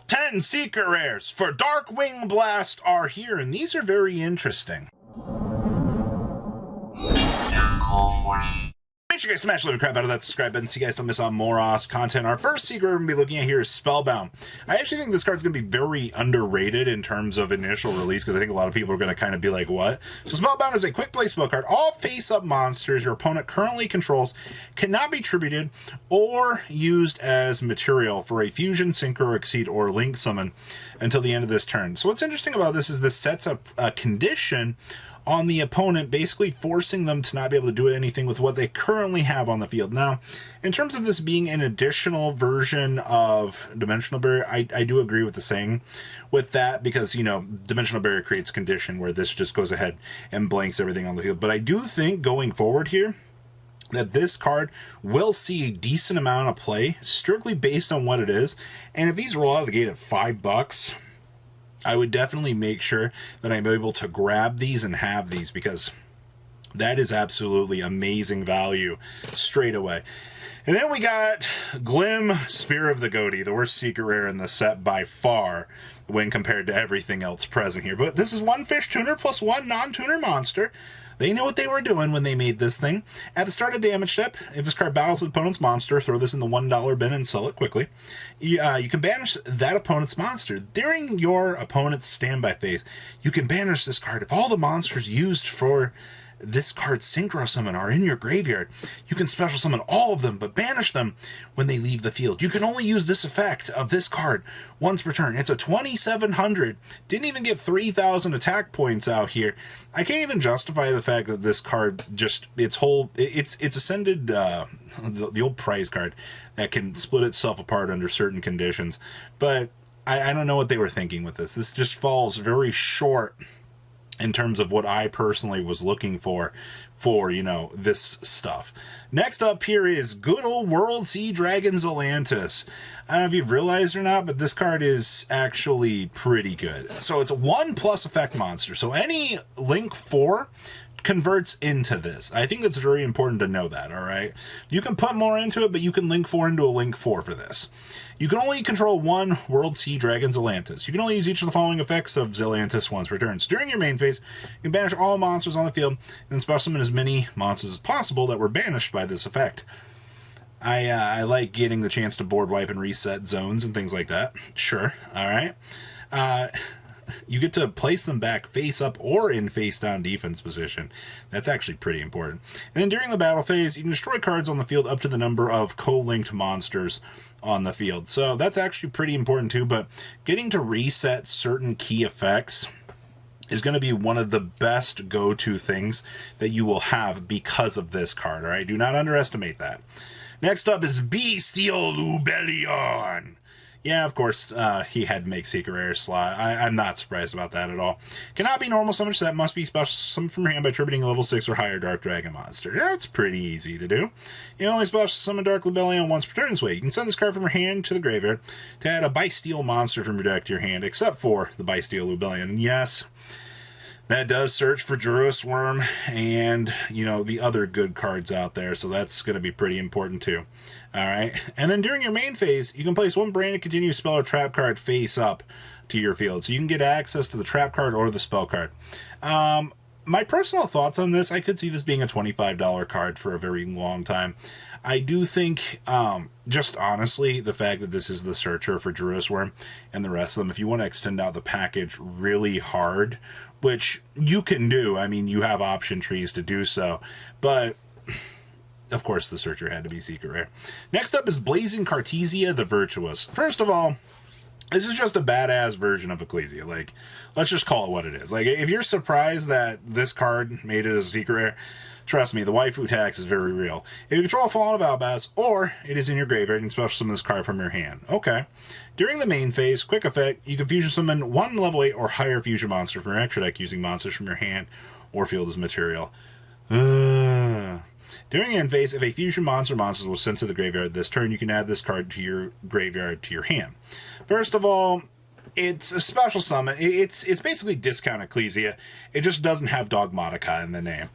10 secret rares for Darkwing Blast are here, and these are very interesting. Make sure you guys smash the crap out of that subscribe button so you guys don't miss out on more awesome content. Our first secret we're going to be looking at here is Spellbound. I actually think this card's going to be very underrated in terms of initial release, because I think a lot of people are going to kind of be like, what? So Spellbound is a quick play spell card. All face-up monsters your opponent currently controls cannot be tributed or used as material for a fusion, synchro, exceed, or link summon until the end of this turn. So what's interesting about this is this sets up a condition on the opponent, basically forcing them to not be able to do anything with what they currently have on the field. Now, in terms of this being an additional version of Dimensional Barrier, I do agree with the saying with that, because, you know, Dimensional Barrier creates a condition where this just goes ahead and blanks everything on the field. But I do think going forward here, that this card will see a decent amount of play, strictly based on what it is. And if these roll out of the gate at $5, I would definitely make sure that I'm able to grab these and have these, because that is absolutely amazing value straight away. And then we got Glim Spear of the Goatee, the worst secret rare in the set by far when compared to everything else present here. But this is one fish tuner plus one non-tuner monster. They knew what they were doing when they made this thing. At the start of damage step, if this card battles an opponent's monster, throw this in the $1 bin and sell it quickly. You can banish that opponent's monster. During your opponent's standby phase, you can banish this card. If all the monsters used for this card's synchro summon are in your graveyard, you can special summon all of them, but banish them when they leave the field. You can only use this effect of this card once per turn. It's a 2,700. Didn't even get 3,000 attack points out here. I can't even justify the fact that this card just, it's ascended, the old prize card that can split itself apart under certain conditions. But I don't know what they were thinking with this. This just falls very short in terms of what I personally was looking for, you know, this stuff. Next up here is good old World Sea Dragons Atlantis. I don't know if you've realized or not, but this card is actually pretty good. So it's a 1+ effect monster. So any Link 4 converts into this. I think it's very important to know that, all right? You can put more into it, but you can Link 4 into a Link 4 for this. You can only control one World Sea Dragons Atlantis. You can only use each of the following effects of Atlantis once per turn. So during your main phase, you can banish all monsters on the field and special summon as many monsters as possible that were banished by this effect. I like getting the chance to board wipe and reset zones and things like that. Sure, all right. You get to place them back face up or in face down defense position. That's actually pretty important. And then during the battle phase, you can destroy cards on the field up to the number of co-linked monsters on the field. So that's actually pretty important too, but getting to reset certain key effects is going to be one of the best go-to things that you will have because of this card, all right? Do not underestimate that. Next up is Beastialubelion. Yeah, of course, he had to make secret rare slot. I'm not surprised about that at all. Cannot be normal summon, so that must be special summon from your hand by tributing a level 6 or higher Dark Dragon monster. That's pretty easy to do. You only special summon Darkwing once per turn this way. You can send this card from your hand to the graveyard to add a Beastial monster from your deck to your hand, except for the Beastialubelion. And yes, that does search for Juris Worm and, you know, the other good cards out there, so that's going to be pretty important too. All right, and then during your main phase, you can place one branded continuous spell or trap card face up to your field, so you can get access to the trap card or the spell card. My personal thoughts on this, I could see this being a $25 card for a very long time. I do think, just honestly, the fact that this is the searcher for Juris Worm and the rest of them, if you want to extend out the package really hard, which you can do, I mean, you have option trees to do so, but of course the searcher had to be secret rare. Next up is Blazing Cartesia the Virtuous. First of all, this is just a badass version of Ecclesia. Like, let's just call it what it is. Like, if you're surprised that this card made it as a secret rare, trust me, the waifu tax is very real. If you control Fallen of Albaz, or it is in your graveyard, you can special summon this card from your hand. Okay. During the main phase, quick effect, you can fusion summon one level 8 or higher fusion monster from your extra deck using monsters from your hand or field as material. During the end phase, if a fusion monster was sent to the graveyard this turn, you can add this card to your graveyard to your hand. First of all, it's a special summon. It's basically discount Ecclesia. It just doesn't have Dogmatica in the name.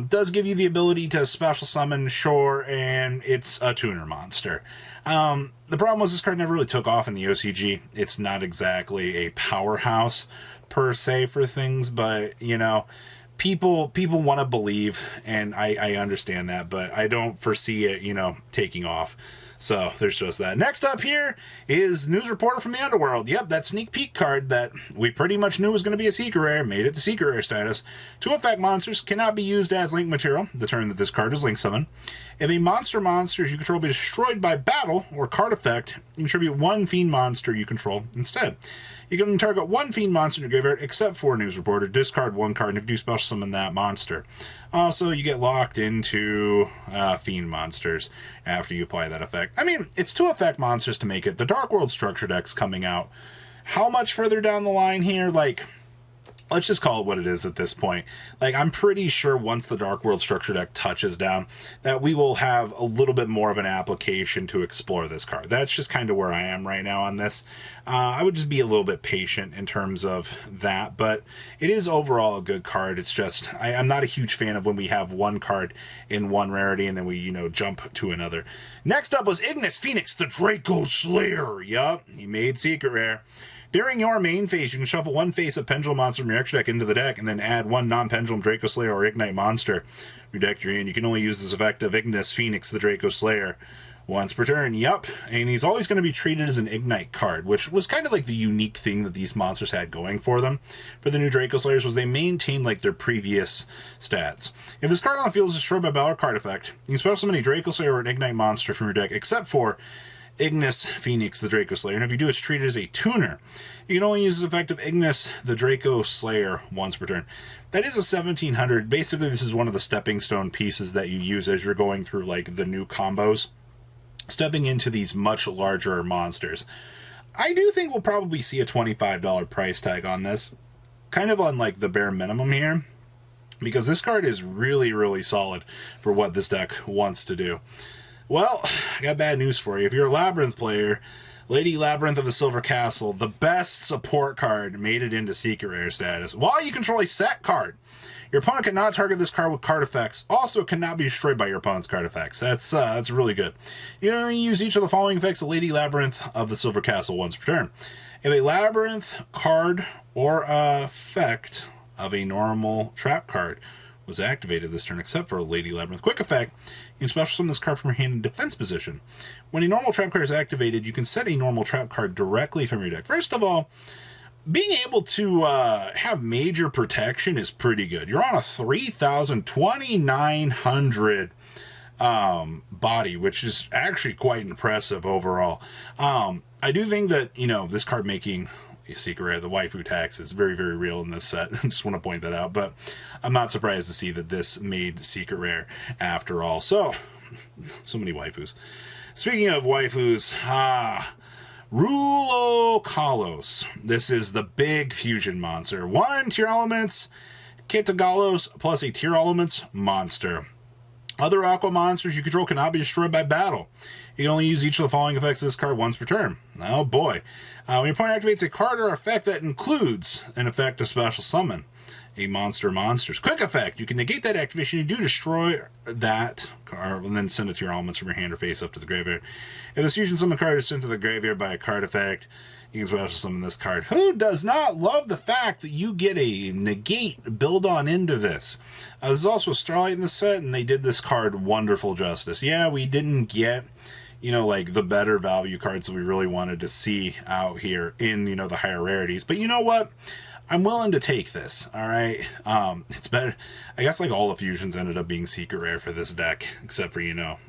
Does give you the ability to special summon, sure, and it's a tuner monster. The problem was this card never really took off in the OCG. It's not exactly a powerhouse per se for things, but you know, people want to believe, and I understand that, but I don't foresee it, you know, taking off. So there's just that. Next up here is News Reporter from the Underworld. Yep, that sneak peek card that we pretty much knew was going to be a secret rare made it to secret rare status. 2 effect monsters cannot be used as link material the turn that this card is link summoned. If a monsters you control be destroyed by battle or card effect, you contribute 1 fiend monster you control instead. You can target 1 fiend monster in your graveyard except for News Reporter. Discard 1 card, and if you do special summon that monster. Also, you get locked into fiend monsters after you apply that effect. I mean, it's 2 effect monsters to make it. The Dark World structure deck's coming out. How much further down the line here? Like, let's just call it what it is at this point. Like, I'm pretty sure once the Dark World structure deck touches down, that we will have a little bit more of an application to explore this card. That's just kind of where I am right now on this. I would just be a little bit patient in terms of that, but it is overall a good card. It's just, I'm not a huge fan of when we have one card in one rarity and then we, you know, jump to another. Next up was Ignis Phoenix, the Draco Slayer. Yup, he made secret rare. During your main phase, you can shuffle 1 face-up Pendulum monster from your extra deck into the deck, and then add 1 non-Pendulum Draco Slayer or Ignite monster from your deck you're in. You can only use this effect of Ignis Phoenix, the Draco Slayer, once per turn. Yup, and he's always going to be treated as an Ignite card, which was kind of like the unique thing that these monsters had going for them. For the new Draco Slayers, was they maintained like their previous stats. If this card on the field is destroyed by battle or card effect, you can special summon a Draco Slayer or an Ignite monster from your deck, except for Ignis Phoenix, the Draco Slayer, and if you do, it's treated as a tuner. You can only use the effect of Ignis, the Draco Slayer, once per turn. That is a 1700. Basically, this is one of the stepping stone pieces that you use as you're going through, like, the new combos, stepping into these much larger monsters. I do think we'll probably see a $25 price tag on this, kind of on, like, the bare minimum here, because this card is really, really solid for what this deck wants to do. Well, I got bad news for you. If you're a Labyrinth player, Lady Labyrinth of the Silver Castle, the best support card, made it into secret rare status. While you control a set card, your opponent cannot target this card with card effects. Also, cannot be destroyed by your opponent's card effects. That's really good. You can only use each of the following effects of Lady Labyrinth of the Silver Castle once per turn. If a Labyrinth card or effect of a normal trap card was activated this turn, except for a Lady Labyrinth quick effect, you can special summon this card from your hand in defense position. When a normal trap card is activated, you can set a normal trap card directly from your deck. First of all, being able to have major protection is pretty good. You're on a 3,2900 body, which is actually quite impressive overall. I do think that, you know, this card making secret rare, the waifu tax, is very, very real in this set. I just want to point that out, but I'm not surprised to see that this made secret rare after all. So many waifus. Speaking of waifus, Rulo Carlos. This is the big fusion monster. 1 tier elements, Kitagalos plus a tier elements monster. Other aqua monsters you control cannot be destroyed by battle. You can only use each of the following effects of this card once per turn. Oh boy. When your opponent activates a card or effect that includes an effect of special summon a monster's quick effect, you can negate that activation. You do destroy that card and then send it to your elements from your hand or face up to the graveyard. If this fusion summon card is sent to the graveyard by a card effect, you can special summon this card. Who does not love the fact that you get a negate build on into this? There's also a Starlight in the set, and they did this card wonderful justice. Yeah, we didn't get, you know, like the better value cards that we really wanted to see out here in, you know, the higher rarities. But you know what? I'm willing to take this, all right? It's better. I guess like all the fusions ended up being secret rare for this deck, except for, you know,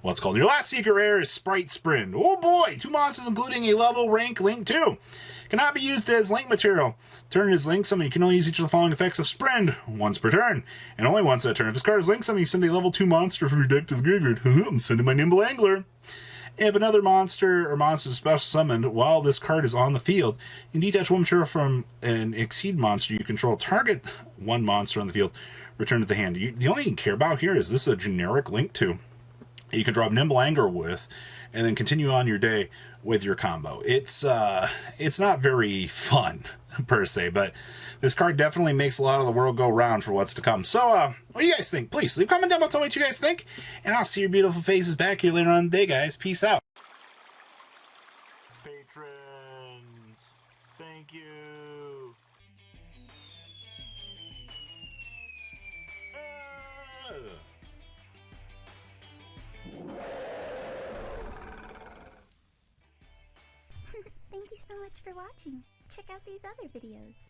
what's called. Your last secret rare is Sprite Sprint. Oh boy, 2 monsters including a level rank Link 2. Cannot be used as link material. Turn is link summon. You can only use each of the following effects of Sprint once per turn, and only once that turn. If this card is link summon, you send a level 2 monster from your deck to the graveyard. I'm sending my Nimble Angler. If another monster or monster is special summoned while this card is on the field, you can detach 1 material from an Exceed monster you control. Target 1 monster on the field, return to the hand. The only thing you care about here is this is a generic Link 2. You can drop Nimble Anger with, and then continue on your day with your combo. It's not very fun, per se, but this card definitely makes a lot of the world go round for what's to come. So, what do you guys think? Please leave a comment down below, tell me what you guys think, and I'll see your beautiful faces back here later on in the day, guys. Peace out. Thank you. Thank you so much for watching. Check out these other videos.